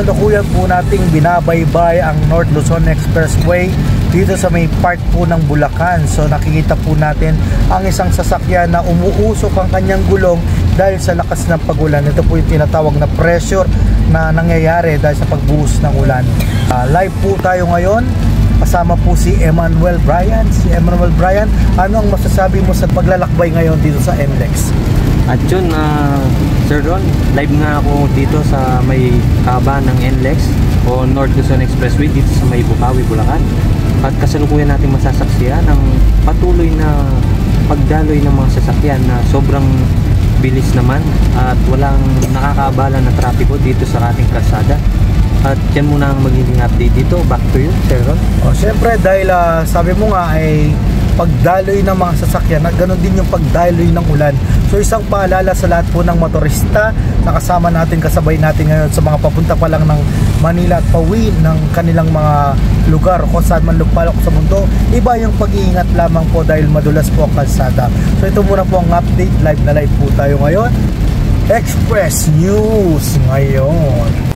kasalukuyan po nating binabaybay ang North Luzon Expressway dito sa may part po ng Bulacan. So nakikita po natin ang isang sasakyan na umuusok ang kanyang gulong dahil sa lakas ng pagulan. Ito po yung tinatawag na pressure na nangyayari dahil sa pagbuhos ng ulan. Live po tayo ngayon. Kasama po si Emmanuel Bryan. Si Emmanuel Bryan, ano ang masasabi mo sa paglalakbay ngayon dito sa NLEX? At yun, Sir Ron, live nga ako dito sa may kaba ng NLEX o North Luzon Expressway dito sa may Bukawi, Bulacan. At kasalukuyan natin masasaksihan ang patuloy na pagdaloy ng mga sasakyan na sobrang bilis naman at walang nakakaabala na trapiko dito sa ating kalsada. At yan muna ang magiging update dito. Back to you, Sir Ron. Siyempre dahil sabi mo nga ay pagdaloy ng mga sasakyan at ganoon din yung pagdaloy ng ulan. So isang paalala sa lahat po ng motorista na kasama natin, kasabay natin ngayon sa mga papunta pa lang ng Manila at pauwi ng kanilang mga lugar kung saan man lupalok sa mundo. Iba yung pag-iingat lamang po dahil madulas po ang kalsada. So ito muna po ang update. Live na live po tayo ngayon. Express News ngayon.